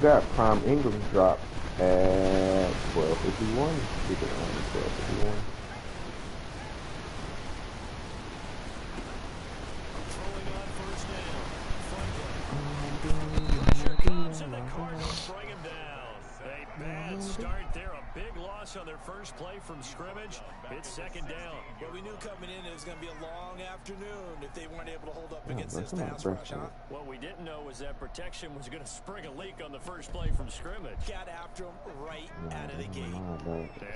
got Prime English drop at 12:51. Speaking of 12:51. On their first play from scrimmage, it's second down. Well, we knew coming in it was going to be a long afternoon if they weren't able to hold up against this pass rush, huh? What we didn't know was that protection was going to spring a leak on the first play from scrimmage. Got after him right out of the gate.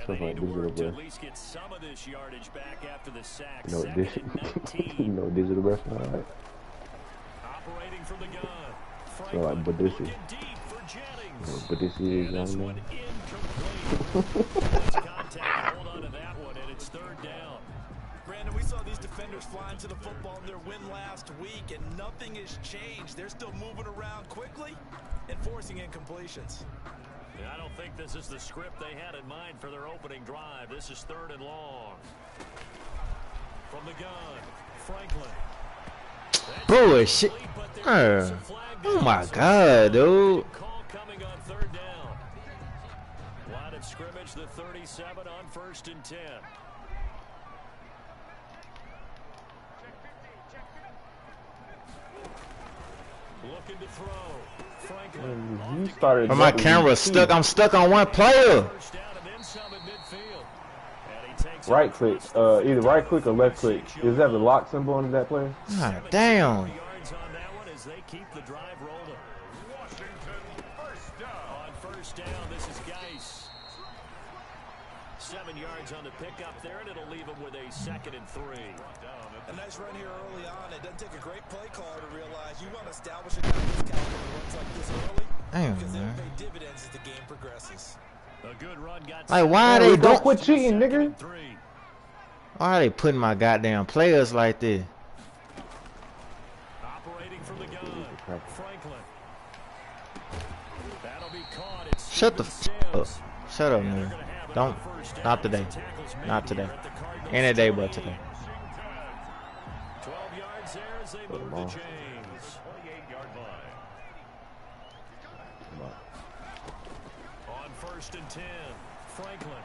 They need to work to at least get some of this yardage back after the sack. Second and 19. No digital restaurant. Operating from the gun. So like, but this is. But this is this one incomplete. Contact, hold on to that one, and it's third down. Brandon, we saw these defenders flying to the football in their win last week, and nothing has changed. They're still moving around quickly and forcing incompletions. I don't think this is the script they had in mind for their opening drive. This is third and long. From the gun, Franklin. Bullshit. Oh my God, dude. Coming on third down. Line of scrimmage, the 37 on first and 10. Looking to throw. Franklin. You started. But my camera's stuck. I'm stuck on one player. Right click, either right click or left click. Is that the lock symbol on that player? God damn. They keep the drive rolling. Washington first down. On first down, this is Geis. 7 yards on the pickup there, and it'll leave him with a second and 3. A nice run here early on. It doesn't take a great play caller to realize you want to establish a guy this caliber that runs like this early. Damn, because man. they'll pay dividends as the game progresses. A good run got like, why they don't quit cheating, nigga? Why are they putting my goddamn players like this? Franklin. That'll be caught. It's Shut the f up. Shut up, man. Don't. Not today. Not today. Any day but today. 12 yards there as they move the chains. 28-yard line. On first and 10, Franklin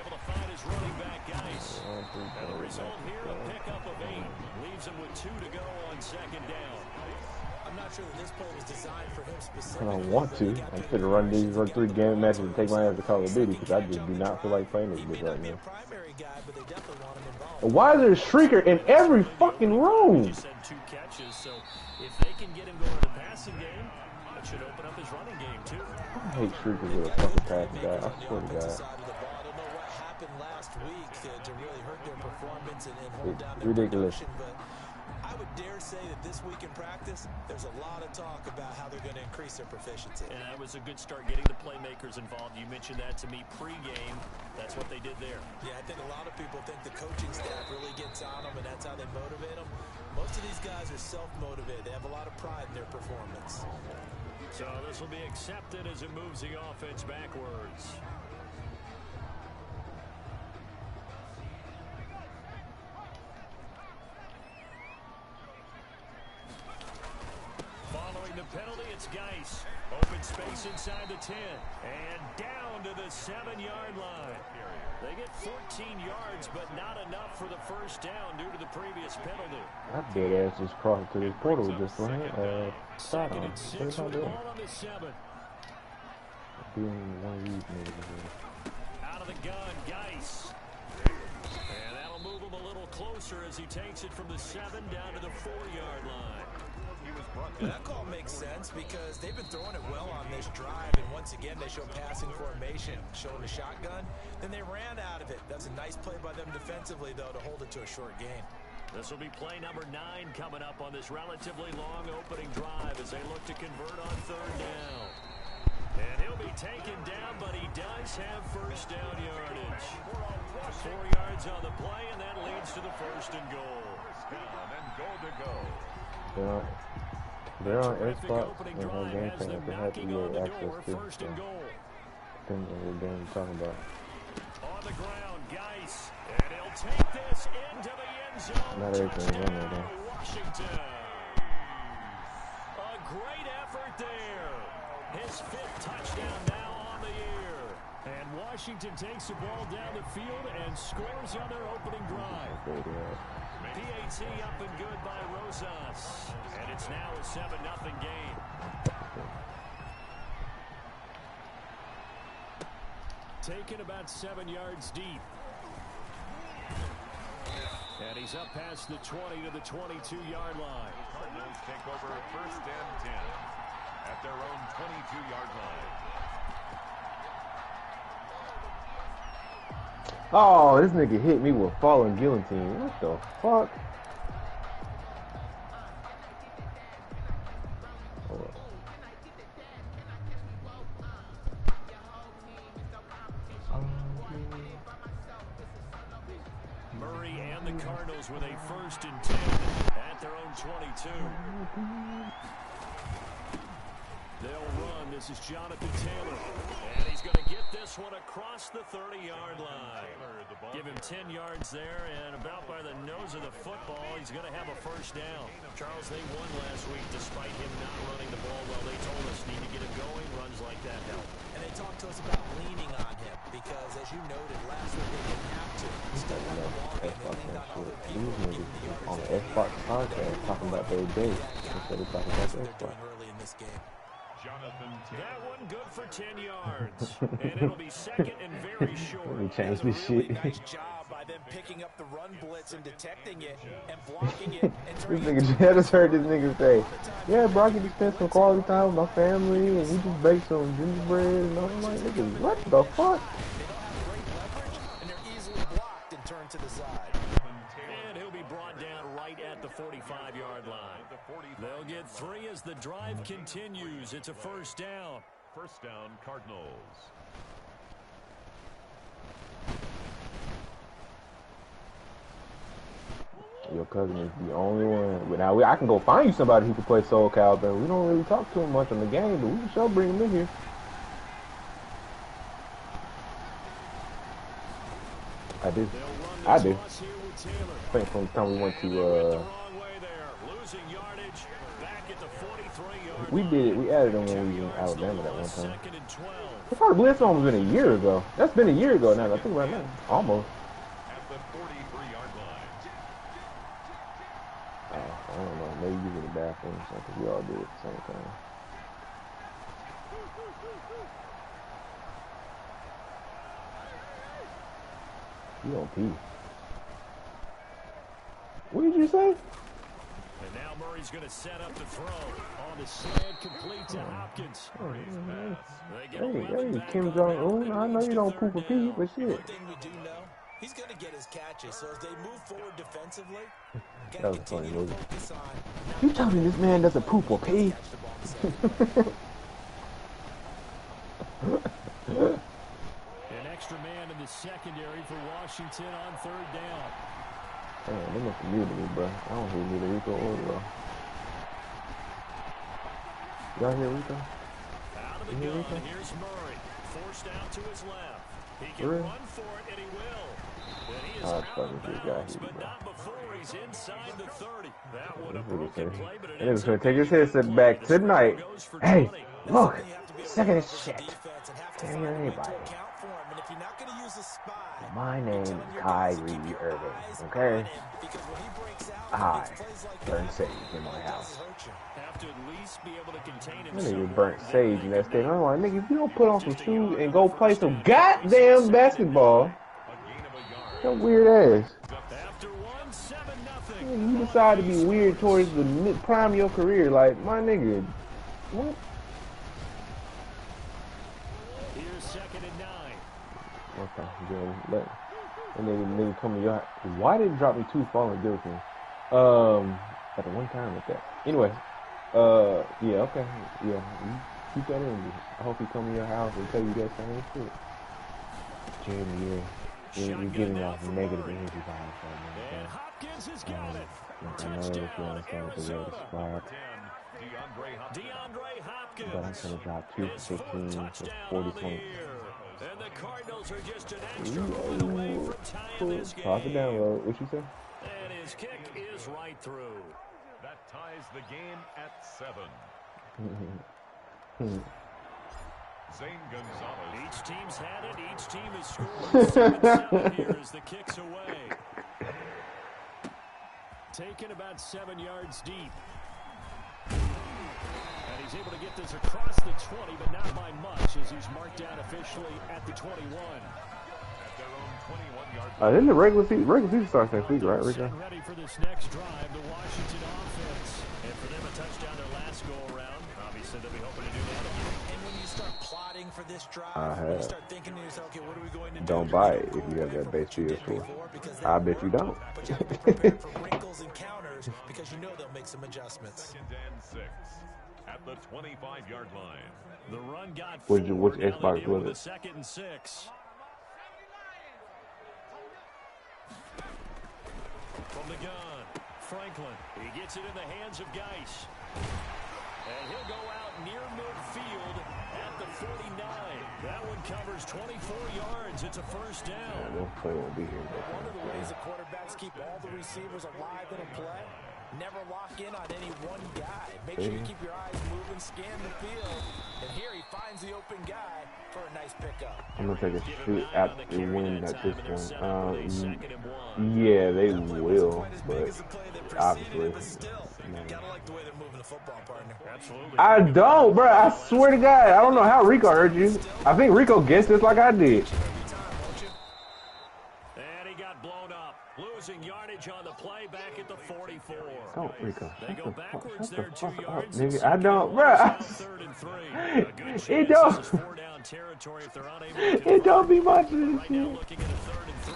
able to find his running back, Geis. And the result here, a pickup of 8. Leaves him with 2 to go on second down. I'm not sure that this play was designed for him specifically. I don't want to. I'm fit to run 3 game matches and take my ass to Call of Duty because I just do not feel like playing this bitch right now. Why is there a shrieker in every fucking room? Just had 2 catches, so if they can get him going to the passing game, that should open up his running game too. I hate shriekers with a fucking passing guy. I swear to God. Last week to really hurt their performance and hold down their ridiculous. Production, but I would dare say that this week in practice, there's a lot of talk about how they're going to increase their proficiency. And that was a good start getting the playmakers involved. You mentioned that to me pre-game. That's what they did there. Yeah, I think a lot of people think the coaching staff really gets on them, and that's how they motivate them. Most of these guys are self-motivated. They have a lot of pride in their performance. So this will be accepted as it moves the offense backwards. The penalty, it's Geis. Open space inside the 10. And down to the 7-yard line. They get 14 yards, but not enough for the first down due to the previous penalty. That dead ass just crossed to this portal just right. Second and 6 with the ball on the 7. Out of the gun, Geis. And that'll move him a little closer as he takes it from the 7 down to the 4-yard line. Yeah, that call makes sense because they've been throwing it well on this drive, and once again they show passing formation, showing the shotgun. Then they ran out of it. That's a nice play by them defensively, though, to hold it to a short gain. This will be play number 9 coming up on this relatively long opening drive as they look to convert on third down. And he'll be taken down, but he does have first down yardage. 4 yards on the play, and that leads to the first and goal. They're on Xbox and on Game Pass. They have to get access to things that we're going to be talking about. On the ground, Geis, and he'll take this into the end zone. Not everything is on there, though. Washington. A great effort there. his 5th touchdown now on the year. And Washington takes the ball down the field and scores on their opening drive. PAT up and good by Rosas. And it's now a 7-0 game. Taken about 7 yards deep. And he's up past the 20 to the 22-yard line. Cardinals take over 1st and 10 at their own 22-yard line. Oh, this nigga hit me with falling guillotine. What the fuck? Murray and the Cardinals with a 1st and 10 at their own 22. They'll run. This is Jonathan Taylor. And he's going to get this one across the 30-yard line. Give him 10 yards there, and about by the nose of the football, he's going to have a 1st down. Charles, they won last week despite him not running the ball well. They told us need to get him going. Runs like that help. And they talked to us about leaning on him because, as you noted, last week they didn't have to. Still run the ball, and they leaned on other people. These niggas on the Xbox podcast talking about their day instead of talking about their Xbox. Early in this game. That one good for 10 yards. And it'll be 2nd and very short. Let me change this shit. Nice job by them picking up the run blitz and detecting it and blocking it. And This nigga, I just heard this nigga say, yeah, bro, I get to spend some quality time with my family, and we just bake some gingerbread, and I'm like, nigga, what the fuck? They don't have great leverage, and they're easily blocked and turned to the side. And he'll be brought down right at the 45-yard line. They'll get 3 as the drive continues. It's a 1st down. 1st down, Cardinals. Your cousin is the only one. But now I can go find you somebody who can play Soul Calibur. We don't really talk to him much on the game, but we can sure bring him in here. I do. I do. I think from the time we went to we did it. We added them when we were in Alabama that one time. I thought the Blitz one was been a year ago. That's been a year ago now. I think about that. Almost. At the 43-yard line. I don't know. Maybe you were the bathroom or something. We all did it at the same time. You don't pee. What did you say? And now Murray's going to set up the throw on the slant, complete to Hopkins. Hey, Kim Jong-un. I know you don't poop a pee, but shit. One thing we do know, he's going to get his catches. So as they move forward defensively, that was a funny movie. You tell me this man doesn't poop or pee? An extra man in the secondary for Washington on 3rd down. Damn, they must have muted me, bro. I don't hear neither Rico or Rico. Y'all hear Rico? Out of the gun, here's Murray. Forced out to his left. He can run for it, and he will. And he is out of bounds, but not before he's inside the 30. That would have broken play, but it was going to take his headset back tonight. Hey, look, second is shit. Can't hear anybody. My name is Kyrie Irving, okay? I burn sage in my house. That nigga burnt sage in that state. I'm like, nigga, if you don't put on some shoes and go play some goddamn basketball, that weird ass. You decide to be weird towards the prime of your career. Like, my nigga, what? Here's 2nd and 9. Okay, good. And then nigga come to your house. Why did it drop me 2 falling guilty? At the one time like that. Anyway, yeah, okay, yeah. You keep that in. I hope he come to your house and tell you that same shit. Jeremy, you're giving off negative energy vibes right now. And Hopkins has got it. I know if you understand the way to spot. DeAndre Hopkins. But I'm gonna drop 2 for 15 for 40 points. And the Cardinals are just an extra point away from tying this game. Pop it down, Lo. What you say? And his kick is right through. That ties the game at 7. Zane Gonzalez. Each team's had it. Each team has scored 7-7 here as the kick's away. Taken about 7 yards deep. And he's able to get this across the 20, but not by much as he's marked down officially at the 21. At their own 21-yard line. Then the regular season starts next week, right, Rico? Ready for this next drive, the Washington offense. And for them, a touchdown their last go-around. Obviously, they'll be hoping to do that again. And when you start plotting for this drive, when you start thinking to yourself, okay, what are we going to do? Don't buy it if you have that base PS4. I bet you don't. But you have to be prepared for wrinkles and counters because you know they'll make some adjustments. 2nd and 6 at the 25-yard line. The run got Which forward. Now Xbox they deal was with it? a 2nd and 6. From the gun, Franklin. He gets it in the hands of Geis. And he'll go out near midfield at the 49. That one covers 24 yards. It's a first down. No play won't be here. One of the ways the quarterbacks keep all the receivers alive in a play, never lock in on any one guy. Make sure you keep your eyes moving, scan the field. And here he finds the open guy for a nice pickup. I'm gonna take a shoot at the win at this point. Yeah, they will, but obviously. Gotta like the way they're moving the football, partner. Absolutely. I don't, bro. I swear to God, I don't know how Rico heard you. I think Rico guessed this like I did. And he got blown up. Losing yardage on the play back at the 44. Don't, Rico. They go backwards there 2 Up, yards. nigga. I don't, bro. 3rd and 3. A good chance It don't. this is 4-down territory if they're unable to It convert. don't be much of this Right now shit. looking at a 3rd and 3.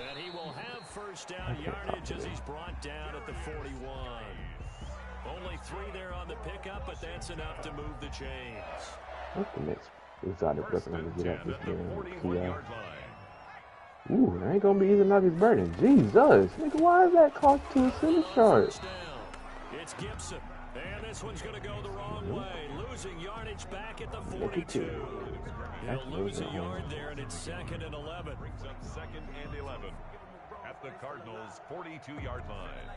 And he will have first down yardage as he's brought down at the 41. Only 3 there on the pickup, but that's enough to move the chains. What's the next exotic weapon I'm gonna get out this At the damn 41-yard PI? line. Ooh, that ain't gonna be easy enough. His burden. Jesus, nigga, why is that cost to a center charge? First down. It's Gibson. And this one's going to go the wrong way. Losing yardage back at the 42. He'll lose a yard there, and it's 2nd and 11. Brings up 2nd and 11 at the Cardinals' 42-yard line.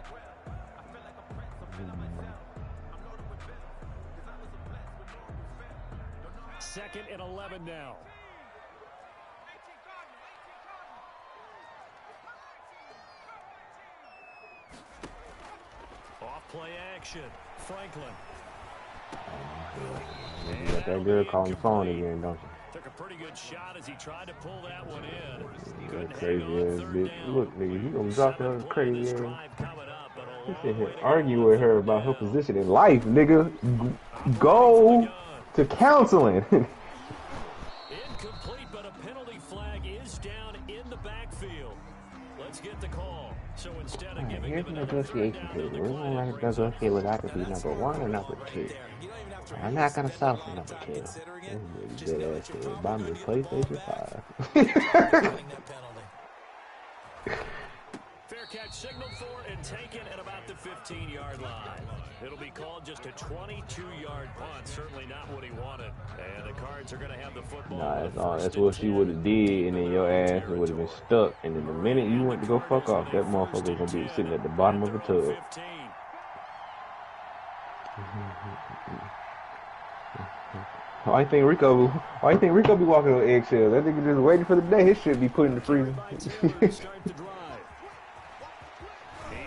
Second and 11 now. Off play action. Franklin. You got that girl calling phone again, don't you? Took a pretty good shot as he tried to pull that one in. That crazy ass bitch. Look, nigga, you gonna drop her crazy ass. You sit here arguing with her about her position in life, nigga. Go to counseling. Incomplete, but a penalty flag is down in the backfield. Let's get the call. So instead of giving Here's him the another negotiation 3rd down table. on We're the gonna play, negotiate with I could be number 1 or number 2. I'm not gonna sell for number 2. This nigga dead ass shit. Buy me a PlayStation 5. Fair catch signaled for and taken at about the 15-yard line. It'll be called just a 22-yard punt. Certainly not what he wanted. And the Cards are going to have the football. Nah, that's what she would have did, and then your ass would have been stuck. And then the minute you went to go fuck off, that motherfucker was gonna be sitting at the bottom of the tub. I think Rico be walking on eggshells. That nigga just waiting for the day his shit be put in the freezer. He's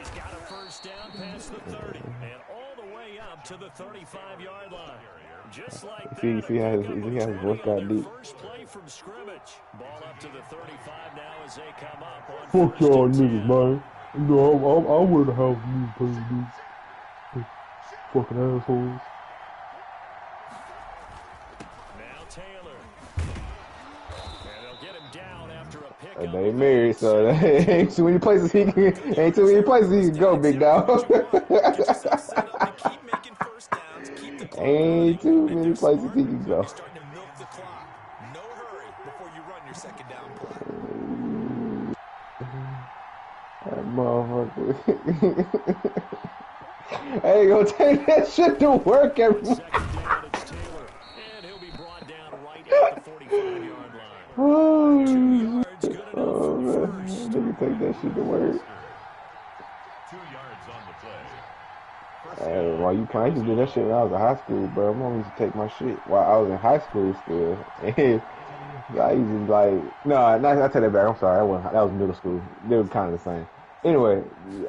got a first down past the 30 and all the way up to the 35-yard line. Just like that. See how his voice got deep. First play from scrimmage. Ball up to the 35 now as they come up on Fuck first y'all and niggas, 10. man. You know, I wear the house you pay these fucking assholes. Now Taylor. And they'll get him down after a pickup. They married, so ain't too many places he can go, big dog. Ain't too many places he can go. Starting to milk the clock. No hurry before you run your second down play. That motherfucker. I ain't gonna take that shit to work every Second down, it's Taylor. And he'll be brought down right at the 45-yard line. Oh, 2 yards, good enough oh for the man, first. nigga take that shit to work. 2 yards on the play. Well, you can. I used to do that shit when I was in high school, bro. My mom used to take my shit while I was in high school still. And I used to I take that back. I'm sorry. That was middle school. They were kind of the same. Anyway,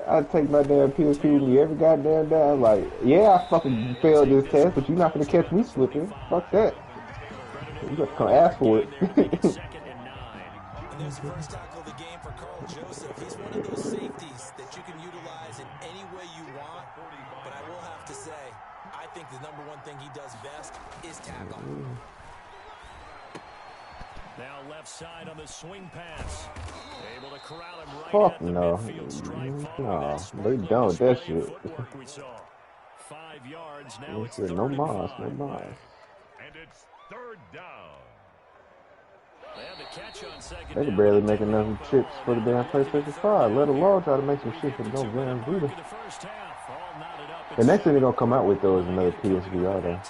I take my damn PSP with me every goddamn day. I'm like, yeah, I fucking failed this test, but you're not gonna catch me slipping. Fuck that. You got to come ask for it. And there's the first tackle of the game for Carl Joseph. He's one of those safeties that you can utilize in any way you want. But I will have to say, I think the number one thing he does best is tackle. Now left side on the swing pass. Able to corral him right Fuck at the no. midfield stripe. No, they done with that shit. 5 yards, now it's Said, 3rd no and mas, 5. no mas. And it's 3rd down. They had the catch on second They down. can barely make enough chips for the damn PlayStation 5, let alone try to make some shit for the no damn Vita. The next thing they're gonna come out with though is another PSVR though.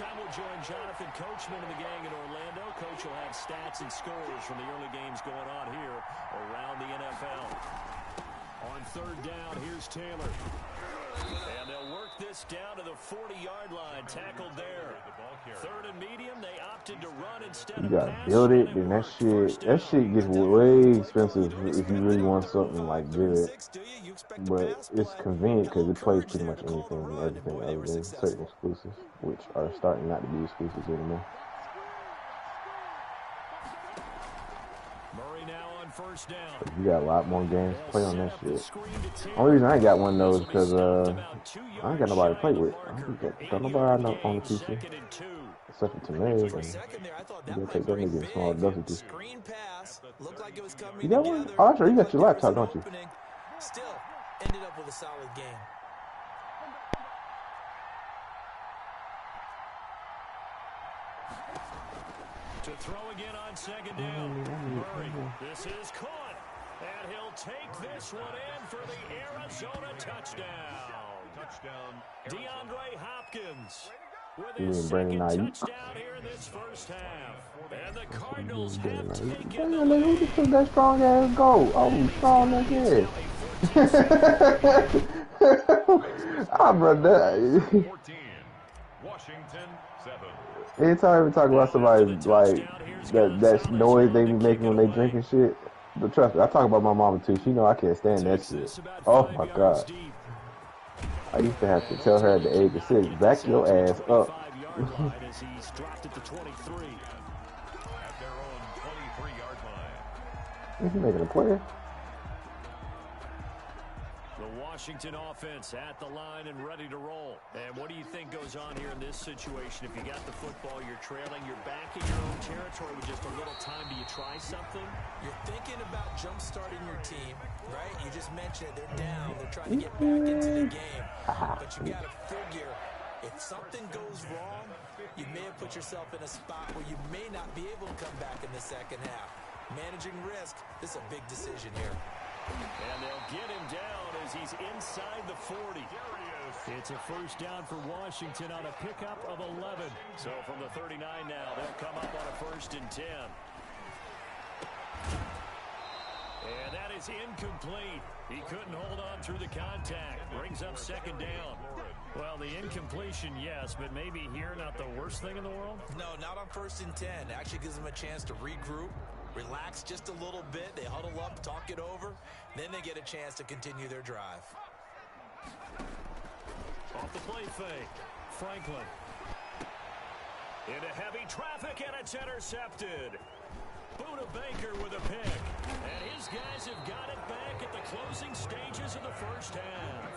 Coachman of the gang in Orlando. Coach will have stats and scores from the early games going on here around the NFL. On 3rd down, here's Taylor. And they'll work this down to the 40-yard line. Tackled there. 3rd and medium, they opted to run instead of pass. You gotta build it, then that shit gets way expensive if you really want something like good. But it's convenient because it plays pretty much anything and everything other than certain exclusives, which are starting not to be exclusives anymore. Murray now on 1st down. You got a lot more games to play on that shit. Only reason I ain't got one of those is because I ain't got nobody to play with. I ain't got nobody on the PC. Except for Tanez, and you'll take that nigga in small dosages. You got one? Oh, that's right. You got your laptop, don't you? Still ended up with a solid game. To throw again on 2nd down. Murray, this is caught. And he'll take this one in for the Arizona touchdown. DeAndre Hopkins with his second touchdown here in this first half. And the Cardinals have taken the lead. Who just took that strong ass goal? Oh, strong as hell. Ah, brother. 14. Washington 7. Anytime we talk about somebody like that noise they be making when they drinking shit, but trust me, I talk about my mama too. She know I can't stand that shit. Oh my god. I used to have to tell her at the age of 6, back your ass up. He's dropped it to 23. At their own 23-yard line. Is he making a play? The Washington offense at the line and ready to roll. And what do you think goes on here in this situation? If you got the football, you're trailing, you're back in your own territory with just a little time. Do you try something? You're thinking about jump-starting your team, right? You just mentioned it. They're down. They're trying to get back into the game. But you got to figure, if something goes wrong, you may have put yourself in a spot where you may not be able to come back in the second half. Managing risk, this is a big decision here. And they'll get him down as he's inside the 40. It's a 1st down for Washington on a pickup of 11. So from the 39 now, they'll come up on a 1st and 10. And that is incomplete. He couldn't hold on through the contact. Brings up 2nd down. Well, the incompletion, yes, but maybe here not the worst thing in the world? No, not on 1st and 10. Actually gives them a chance to regroup, relax just a little bit. They huddle up, talk it over. Then they get a chance to continue their drive. Off the play fake. Franklin. Into heavy traffic, and it's intercepted. Buda Baker with a pick. And his guys have got it back at the closing stages of the first half.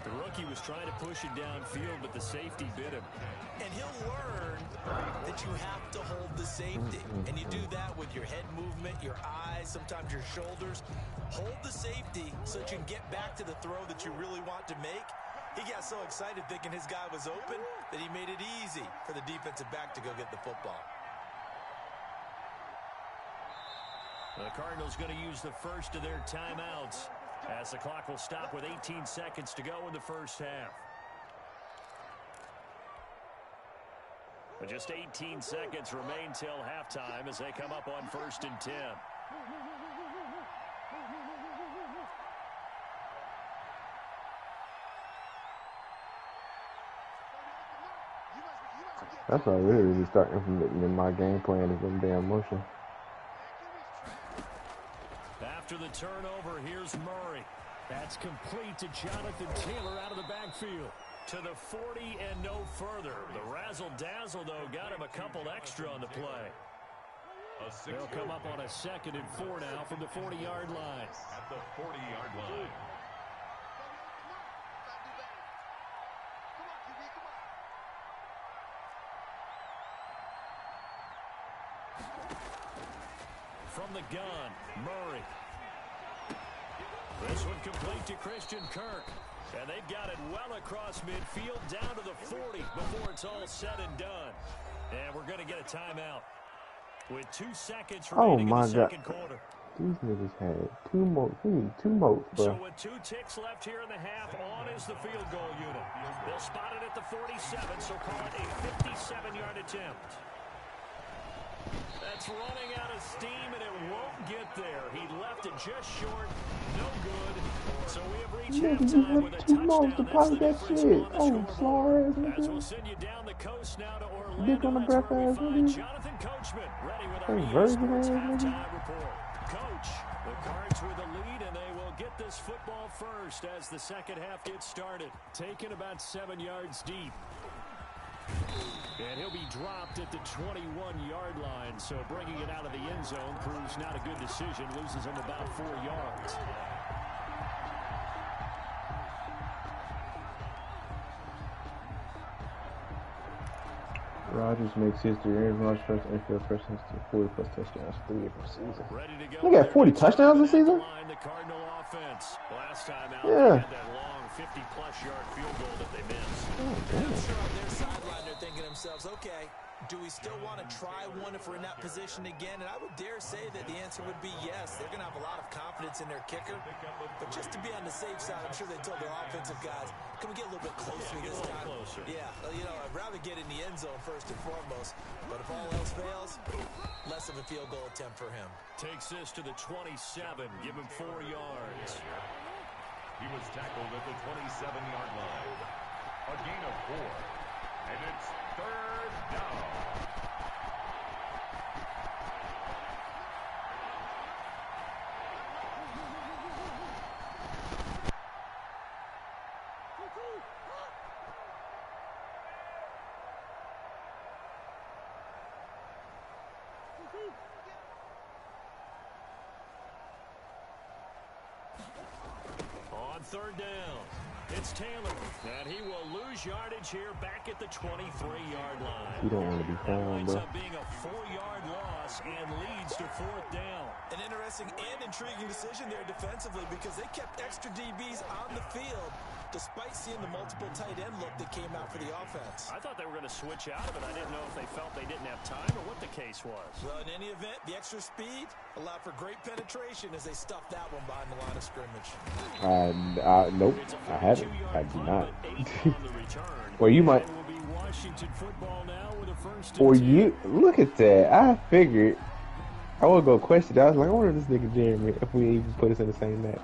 The rookie was trying to push it downfield, but the safety bit him. And he'll learn that you have to hold the safety. And you do that with your head movement, your eyes, sometimes your shoulders. Hold the safety so that you can get back to the throw that you really want to make. He got so excited thinking his guy was open that he made it easy for the defensive back to go get the football. The Cardinals going to use the first of their timeouts as the clock will stop with 18 seconds to go in the first half. But just 18 seconds remain till halftime as they come up on 1st and 10. That's why I really need to start implementing my game plan is them damn motion. After the turnover, here's Murray. That's complete to Jonathan Taylor out of the backfield. To the 40 and no further. The razzle-dazzle, though, got him a couple extra on the play. They'll come up on a 2nd and 4 now from the 40-yard line. At the 40-yard line. From the gun, Murray. This one complete to Christian Kirk. And they've got it well across midfield down to the 40 before it's all said and done. And we're going to get a timeout with 2 seconds remaining in the second quarter. These niggas had two motes, bro. So with 2 ticks left here in the half, on is the field goal unit. They'll spot it at the 47, so call it a 57-yard attempt. That's running out of steam, and it won't get there. He left it just short. No good. So we have reached halftime with a touchdown. That's the difference on the scoreboard. As we'll send you down the coast now to Orlando. That's where we find Jonathan Coachman ready with our EA Sports halftime report. Coach, the Cards with the lead, and they will get this football first as the second half gets started. Taken about 7 yards deep. And he'll be dropped at the 21-yard line, so bringing it out of the end zone proves not a good decision. Loses him about 4 yards. Rodgers makes history. Aaron Rodgers first NFL first history. 40+ touchdowns, 3 per season. Look at 40 touchdowns this season. The Cardinal offense. Last time out, yeah. They had that long 50+ yard field goal that they missed. I'm sure on their sideline they're thinking to themselves, okay, do we still want to try one if we're in that position again? And I would dare say that the answer would be yes. They're going to have a lot of confidence in their kicker. But just to be on the safe side, I'm sure they told their offensive guys, can we get a little bit closer this time? Closer. Yeah, you know, I'd rather get in the end zone first and foremost. But if all else fails, less of a field goal attempt for him. Takes this to the 27. Give him 4 yards. He was tackled at the 27-yard line. A gain of 4. And it's 3rd down. On 3rd down, it's Taylor, and he will lose yardage here back at the 23-yard line. You don't want to be That found, winds bro. up being a 4-yard loss and leads to 4th down. An interesting and intriguing decision there defensively because they kept extra DBs on the field despite seeing the multiple tight end look that came out for the offense. I thought they were going to switch out of it. I didn't know if they felt they didn't have time or what the case was. Well, in any event, the extra speed allowed for great penetration as they stuffed that one behind the line of scrimmage. Nope, I haven't. I do not. Well, you might. Or you look at that. I figured I would go question. I was like, I wonder if this nigga Jeremy, if we even put us in the same match.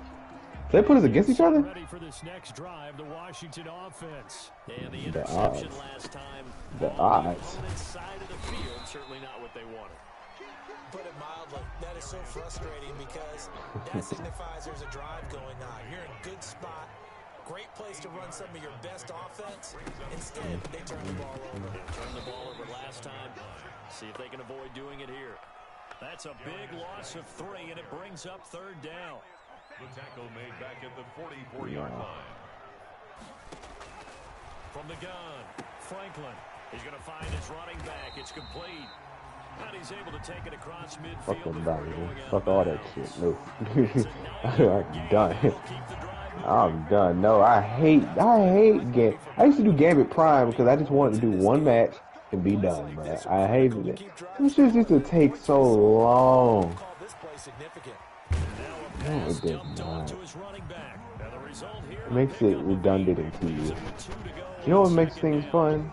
So they put us against each other? Ready for this next drive, the Washington offense. And the The interception odds. last time. The on odds. The opponent's side of the field, certainly not what they wanted. Put it mildly, that is so frustrating because that signifies there's a drive going on. You're in a good spot. Great place to run some of your best offense. Instead, they turn the ball over. They turned the ball over last time. See if they can avoid doing it here. That's a big loss of 3, and it brings up 3rd down. The tackle made back at the 44-yard line. From the gun, Franklin. He's going to find his running back. It's complete. And he's able to take it across midfield. Fuck them before down, going man. out Fuck of all that bounds. shit. No. It's a 9-yard I'm gain. done. They'll keep the drive moving. I'm done. No, I hate Gambit. I used to do Gambit Prime because I just wanted to do one match and be done, bro. I hated it. This shit used to take so long. Call this play significant. No, it does Dumped not. onto his running back. Now the result here, It makes it redundant and tedious. 2 to go. You know what makes things fun?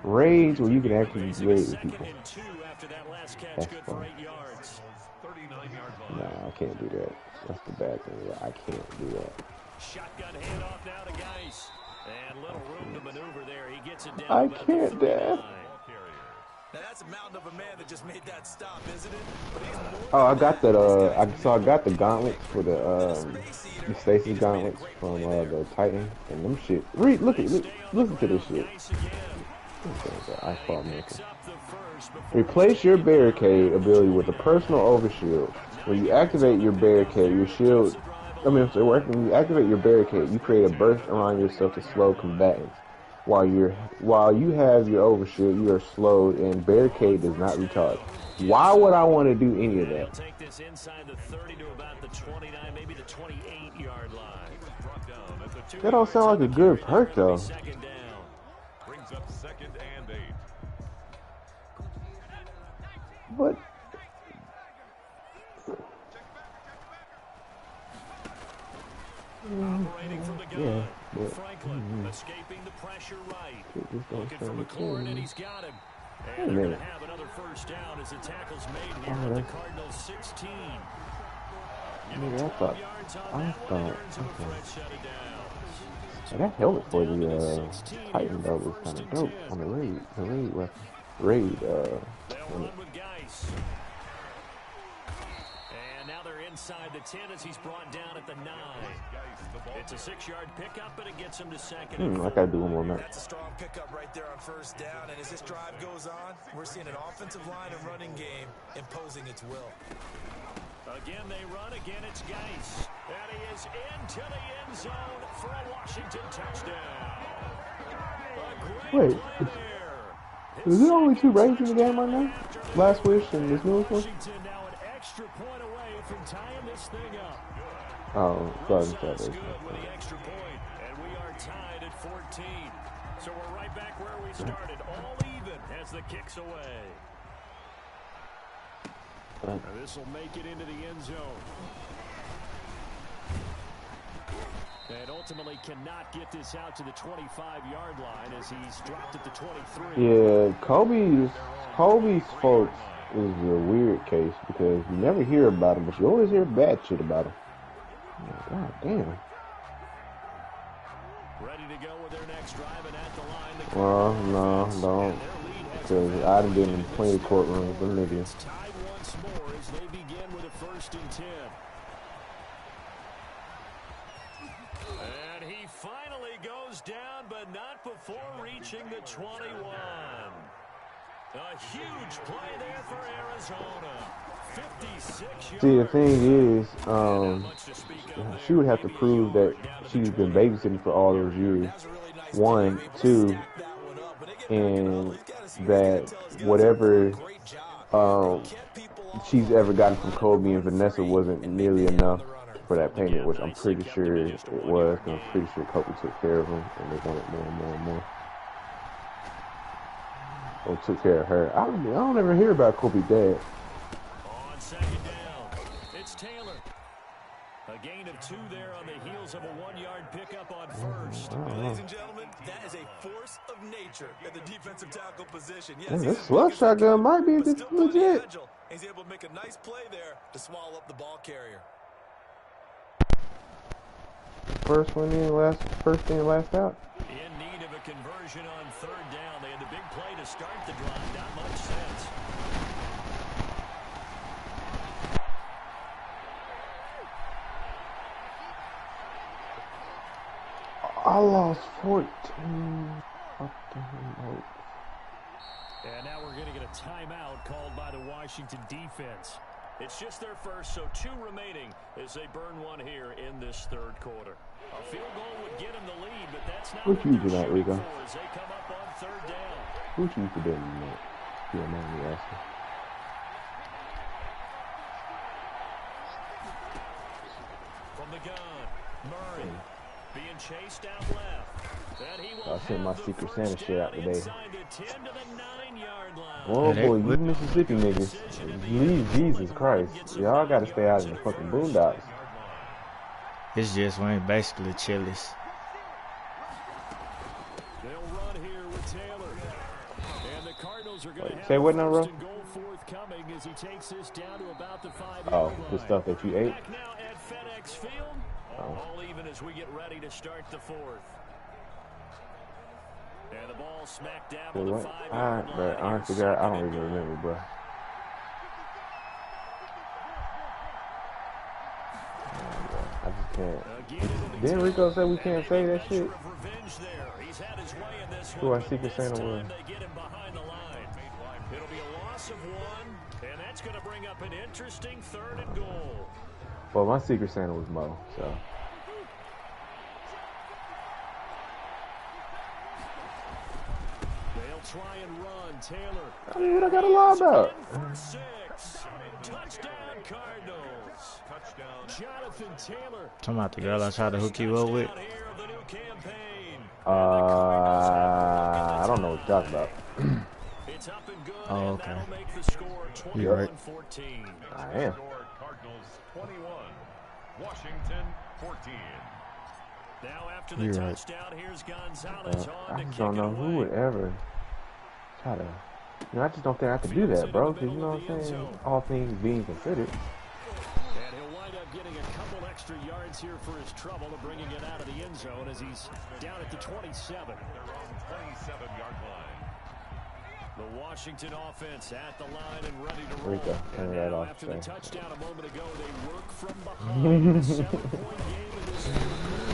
Raids where you can actually Raising a raid with 2nd people. and 2 after that last catch. That's Good fun. for 8 yards. 39-yard line. Nah, I can't do that. That's the bad thing. I can't do that. Shotgun handoff now to Geis. And little room to maneuver there. He gets it down. I about the can't, 39. Dad. Ball carrier. Now that's a mountain of a man that just made that stop, isn't it? But he's more Oh, I than got that. that. This guy's I got the really gauntlets for quick. And a the space eater, Stasis he just made a gauntlets great from play there. the Titan and them shit. Read, look They at, stay on the listen to this ground. shit. Geis again. The ice And ball he maker. picks up the first before he's Replace your taken down barricade at the ability with a 29. personal overshield. When 9 you yards on activate the your pickup barricade, there your to keeps shield. the drive I mean, so alive. when you activate your barricade, you create a burst around yourself to slow combatants. While you have your overshield, you are slowed, and barricade does not recharge. Why would I want to do any of And he'll that? take this inside the 30 to about the 29, maybe the 28-yard line. Brought down at the 2 That don't Yards sound on like the a good carry there. perk It'll be though. second down. brings up 2nd and 8. But Operating from the gun. yeah, but Franklin escaping the pressure right. just don't Looking for sound McLaurin, and good. he's got him. Wait a And they're going minute. to have another first down as the tackle's made here Oh, at the that's- Cardinals 16. Nigga, I 12 thought, yards on I that one. He thought, earns him a okay. fresh set of downs. And that helmet for Down to the the 16 Titan here though for was first kind of and dope 10. on the raid. They'll Helmet. run with Geis. And now they're inside the 10 as he's brought down at the 9. It's a 6-yard pickup, but it gets him to second and I gotta do one more match. That's a strong pickup right there on first down. And as this drive goes on, we're seeing an offensive line and running game imposing its will. Again, they run. Again, it's Geis. And he is into the end zone for a Washington touchdown. A great Wait, play there. is there only 2 raids in the game right now? Last Wish and this newest one? Washington now an extra point away from tying this thing up. Oh, Sounds sorry. good with the extra point, and we are tied at 14. So we're right back where we started, all even as the kick's away. This will make it into the end zone. And ultimately cannot get this out to the 25-yard line as he's dropped at the 23. Yeah, Kobe's folks is a weird case because you never hear about him, but you always hear bad shit about him. God damn. Ready to go with their next drive and at the line. Well, no, don't. Because I done been in plenty of courtrooms, but nigga. It's tied once more as they begin with a 1st and 10. And he finally goes down, but not before reaching the 21. A huge play there for Arizona. 56 yards. See, the thing is, she would have to prove that she's been babysitting for all those years. 1, 2, and that whatever she's ever gotten from Kobe and Vanessa wasn't nearly enough for that payment, which I'm pretty sure it was. And I'm pretty sure Kobe took care of them, and they wanted more and more and more. Or took care of her. I don't ever hear about Kobe's dad. On second down, it's Taylor. A gain of 2 there on the heels of a 1-yard pickup on first. Ladies and gentlemen, that is a force of nature at the defensive tackle position. Yes, This slug shotgun might be legit. He's able to make a nice play there to swallow up the ball carrier. First in, last out. In need of a conversion on 3rd down. They had the big play to start the drive. Not much sense. I lost 14. And now we're going to get a timeout called by the Washington defense. It's just their first, so 2 remaining as they burn 1 here in this 3rd quarter. A field goal would get them the lead, but that's not What what you they're do that, shooting Rico? for as they come up on 3rd down. Who you for doing that? You don't mind me asking. From the gun, Murray being chased out left. And he will I sent my have the Secret first Santa shit out down today. inside the 10 to the 9-yard line. Oh Yeah, boy, you Mississippi niggas. Please, Jesus Christ. Y'all gotta stay out in the fucking boondocks. It's just when basically Chili's. They'll run here with Taylor. And the Cardinals are going to have Say what now, bro? first and goal forthcoming as he takes this down to about the 5-yard Oh, line. the stuff that you ate? Back now at FedEx Field. All even as we get ready to start the 4th. And the ball smacked down Say on the what? 5-yard But line. honestly, God, I don't even remember, bro. I just can't. Didn't Rico say we can't say that shit? Who our Secret Santa was? It'll be a loss of 1, and that's going to bring up an interesting 3rd and goal. Well, my Secret Santa was Mo, so. They'll try and run. Taylor. I mean, what I got to lie about? Touchdown, Cardinals. Jonathan Taylor. Talking about the girl I tried to hook you up with. I don't know what you're talking about. It's up and good. Oh, okay. And that'll make the score 21-14. I am. Cardinals 21, Washington 14. Now after the touchdown, here's Gonzalez on I to just kick don't know it who away. would ever try to. You know, I just don't think I could do that, bro. Because you know what I'm saying? All things being considered. And he'll wind up getting a couple extra yards here for his trouble of bringing it out of the end zone as he's down at the 27. Their own 27-yard line. The Washington offense at the line and ready to roll. Rico, turn that off. After the touchdown a moment ago, they work from behind. A 7-point game in this.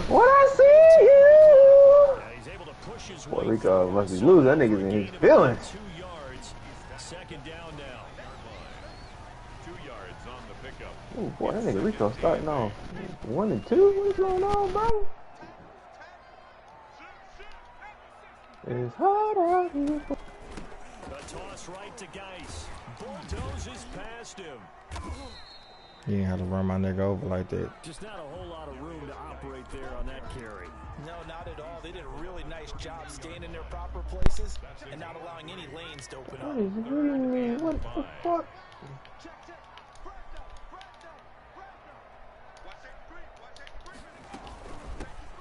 What I see you? He's able to push his Boy, way Rico must be losing. That nigga's in his feelings. 2 yards. 2nd down now. 2 yards on the pickup. Oh boy, that nigga Rico starting off 1 and 2. What's going on, bro? It's hard out here. The toss right to Geis. Bulldozes past him. You ain't have to run my nigga over like that. Just not a whole lot of room to operate there on that carry. No, not at all. They did a really nice job staying in their proper places and not allowing any lanes to open up. What is it really? What the fuck?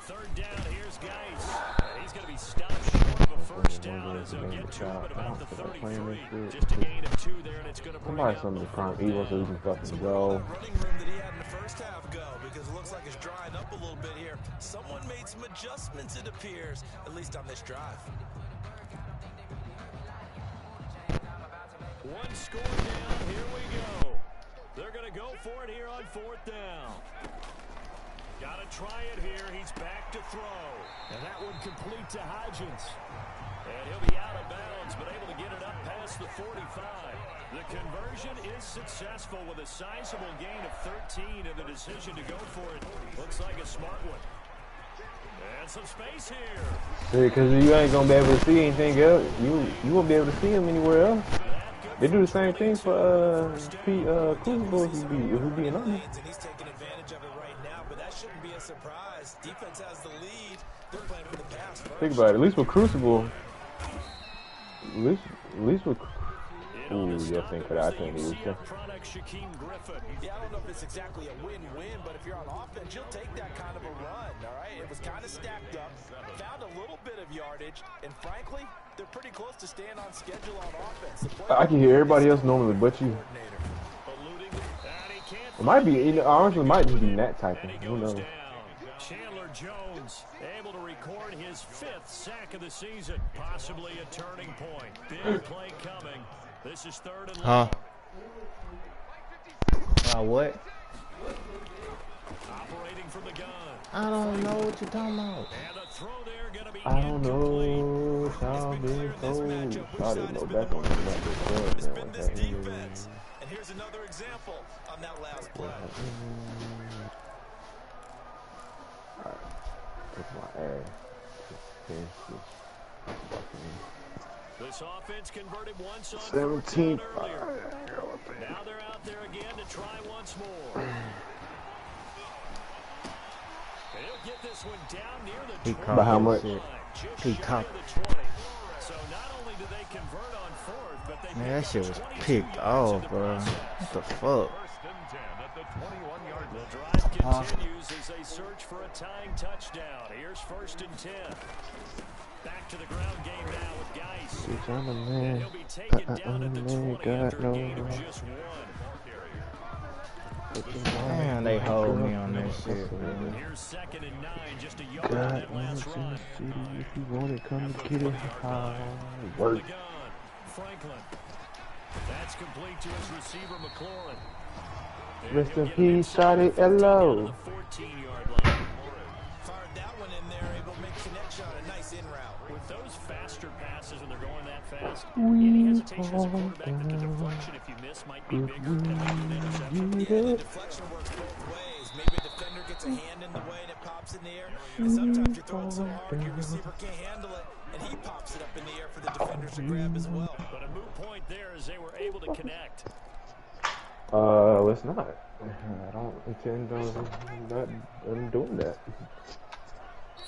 Third down, here's Geis. And he's going to be stopped short of a first down as he'll get to him at about the 33. Just a gain of 2 there, and it's going to bring Somebody up some of the prime evil so we can fucking go. Running room that he had in the first half go because it looks like it's drying up a little bit here. Someone made some adjustments, it appears, at least on this drive. one score down. Here we go. They're going to go for it here on 4th down. Got to try it here. He's back to throw. And that one complete to Hodgins. And he'll be out of bounds, but able to get it up past the 45. The conversion is successful with a sizable gain of 13 and the decision to go for it. Looks like a smart one. And some space here. See, because you ain't going to be able to see anything else. You won't be able to see him anywhere else. They do the same thing for Crucible if he be an army. And he's taking advantage of it right now, but that shouldn't be a surprise. Defense has the lead. They're playing for the pass first. Think about it. At least with Crucible. At least with. Ooh, yeah, think for that. I can't use it. Yeah, I don't know if it's exactly a win-win, but if you're on offense, you'll take that kind of a run, all right? It was kind of stacked up, found a little bit of yardage, and frankly, they're pretty close to staying on schedule on offense. I can hear everybody else normally but you. It might be, you know, honestly, it might just be Nat typing. Who knows? Chandler Jones able to record his 5th sack of the season, possibly a turning point. Big play coming. This is 3rd and long. What? Operating from the gun. I don't know what you're talking about. And the throw there going to be I don't incomplete. know. Shall be told. I didn't know back on the It's been this defense. And here's another example on that last play. Alright. Take my ass. This offense converted once on 17. earlier. Now they're out there again to try once more. He'll get this one down near the 20. By how much? He caught. So not only do they convert on 4th, but they Man, that shit was picked off, bro. What the fuck? First and 10 at the 21-yard line. The drive continues as they search for a tying touchdown. Here's 1st and 10. Back to the ground game now with Geis. And he'll be taken down at the 20 after a gain of just 1. Man, they hold me on that shit, man. Here's 2nd and 9, just a yard on that last run. If you want it, come and get it. From the gun, Franklin. That's complete to his receiver, McLaurin. Rest in peace, shawty, hello. 14-yard line. Fired that one in there, able to make connection on a nice in route. With those faster passes when they're going that fast, any hesitation as a quarterback that the deflection, if you miss, might be bigger than an interception. Yeah, the deflection works both ways. Maybe a defender gets a hand in the way and it pops in the air. And sometimes you're throwing so hard your receiver can't handle it, and he pops it up in the air for the defenders to grab as well. But a moot point there as they were able to connect. It's not. I don't intend on doing that.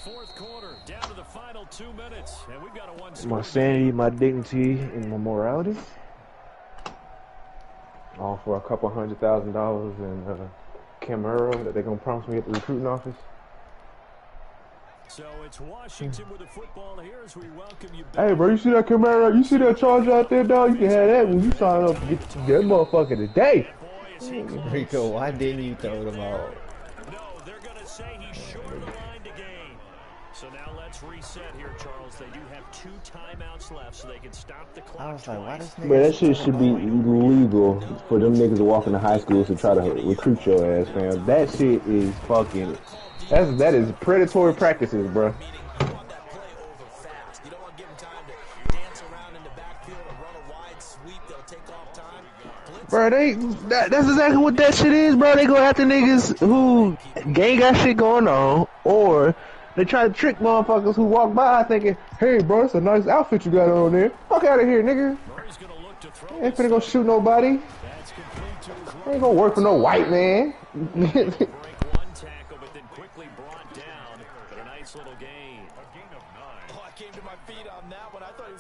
Fourth quarter, down to the final 2 minutes, and we've got a one-score My sanity, my dignity, and my morality. All for a couple $100,000 in Camaro that they're gonna promise me at the recruiting office. So it's Washington with the football here as we welcome you back. Hey, bro, you see that Camaro? You see that Charger out there, dog? You can have that when you sign up to get that motherfucker today. Rico, why didn't you throw them all? No, they're going to say he's short of the line to gain. So now let's reset here, Charles. They do have 2 timeouts left, so they can stop the clock. I was like, why this nigga? Bro, that shit should be illegal for them niggas to walk into high schools to try to recruit your ass, fam. That shit is fucking... That is predatory practices, bro. Meaning you want that play over fast. You don't want to give him time to dance around in the backfield or run a wide sweep that'll take off time. Bro, that's exactly what that shit is, bro. They go after niggas who ain't got shit going on, or they try to trick motherfuckers who walk by thinking, hey, bro, it's a nice outfit you got on there. Fuck out of here, nigga. Ain't finna go shoot nobody. Ain't gonna work for no white man.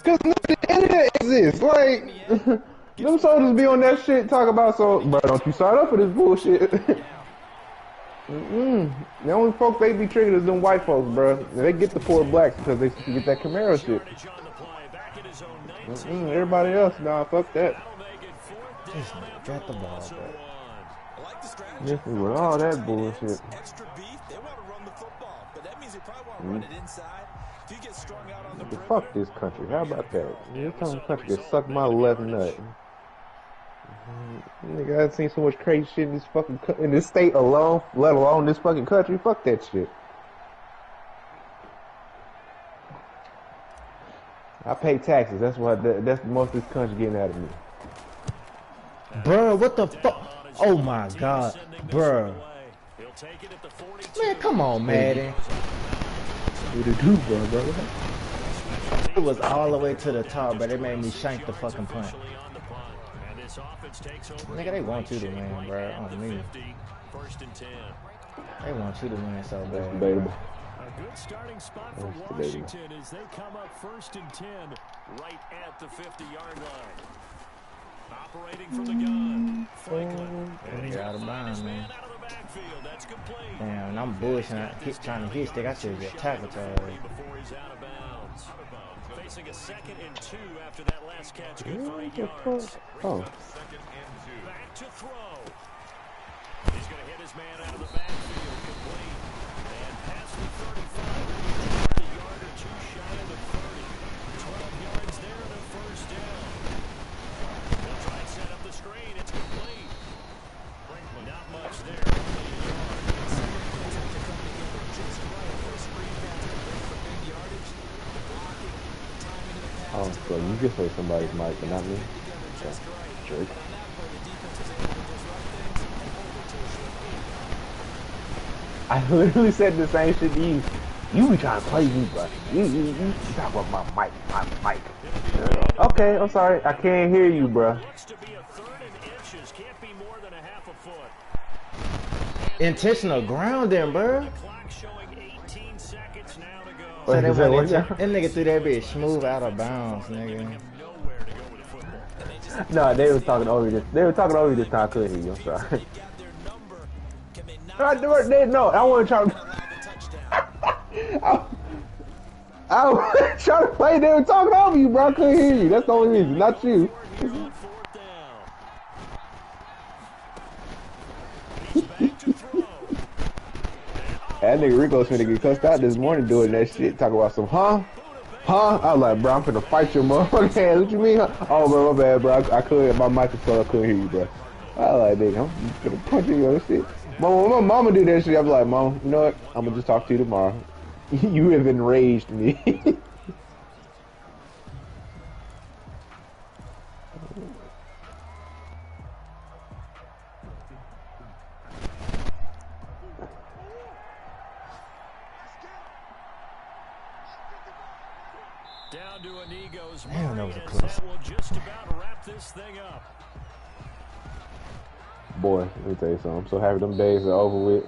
Cause the internet exists, like, them soldiers be on that shit, talk about, so, bro, don't you sign up for this bullshit. The only folk they be triggered is them white folks, bro. They get the poor blacks because they get that Camaro shit. Everybody else, nah, fuck that. Got the ball back. This is with all that bullshit. Extra beef, they want to run the football, but that means they probably want to run it inside. If you get strung out on the Fuck this country. How about that? This country can suck my left nut. Nigga, I've seen so much crazy shit in this fucking in this state alone, let alone this fucking country. Fuck that shit. I pay taxes. That's why. That's the most this country getting out of me. Bruh, what the fuck? Oh my god, bruh. Man, come on, Madden. What it do, bro? It was all the way to the top, but it made me shank the fucking punt. Nigga, they want you to win, bro. On me. They want you to win so bad. Debatable. A good starting spot for Washington as they come up 1st and 10 right at the 50-yard line. Operating from the gun, Franklin. And he's out of bounds, man. Out of the backfield. That's complete. Damn, and I'm bullshitting, trying to hit stick. I should get tackled to her. Before he's out of bounds. Facing a 2nd and 2 after that last catch. Good for 8 yards. Oh. Back to throw. He's going to hit his man out of the backfield. Complete. And past the 35. A yard or 2 shy of the 30. 12 yards there and a 1st down. They'll try and set up the screen. It's complete. Not much there. Oh, so you just heard somebody's mic, but not me. Okay. Jerk. I literally said the same shit to you. You be trying to play me, bro. You talk about my mic. Okay, I'm sorry. I can't hear you, bro. Intentional grounding, bro. So that nigga threw that bitch smooth out of bounds, nigga. No, they were talking over this. They were talking over this time. I couldn't hear you. I'm sorry. No, I want to try to. I was trying to play. They were talking over you, bro. I couldn't hear you. That's the only reason, not you. That nigga Rico's finna get cussed out this morning doing that shit. Talking about some, huh? Huh? I was like, bro, I'm finna fight your motherfucking ass. What you mean, huh? Oh, bro, my bad, bro. I couldn't, my mic was so I couldn't hear you, bro. I was like, nigga, I'm finna punch you on this shit. Mama, when my mama do that shit, I'm like, Mom, you know what? I'm gonna just talk to you tomorrow. You have enraged me. Down to Inigo's Damn, that was a Murray, close. as that will just about wrap this thing up. Boy, let me tell you something. I'm so happy them days are over with.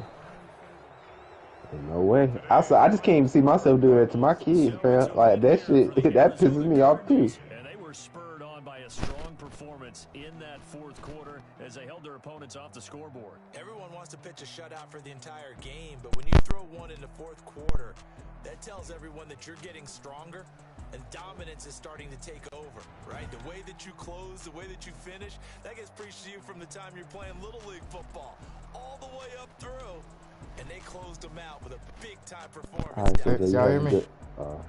No way. I just can't even see myself doing that to my kids, man. Like, that shit, that pisses me off, too. And they were spurred on by a strong performance in that fourth quarter as they held their opponents off the scoreboard. Everyone wants to pitch a shutout for the entire game, but when you throw one in the fourth quarter, that tells everyone that you're getting stronger and dominance is starting to take over, right? The way that you close, the way that you finish, that gets preached to you from the time you're playing Little League football all the way up through. And they closed them out with a big-time performance. Alright, down so Y'all hear me? man.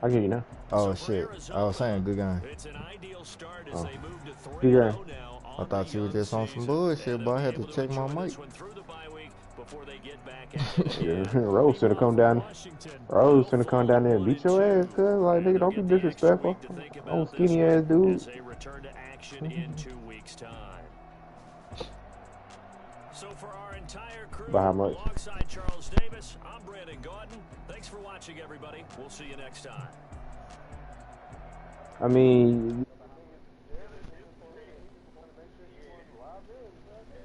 I hear you now. Oh shit! I was saying good game. It's an ideal start as they move to Good 3-0 game. now I on thought the you were young just on some season. bullshit, And but I they'll had be to able check my enjoy mic. this one through the bye week before they get back at it again. Yeah, Rose finna come down. Rose finna come down there and beat your ass, cuz. Like, nigga, don't be disrespectful. I'm skinny ass dude. As they return to action in 2 weeks' time. So for our entire crew, By how much? alongside Charles Davis, I'm Brandon Gordon. Thanks for watching, everybody. We'll see you next time. I mean,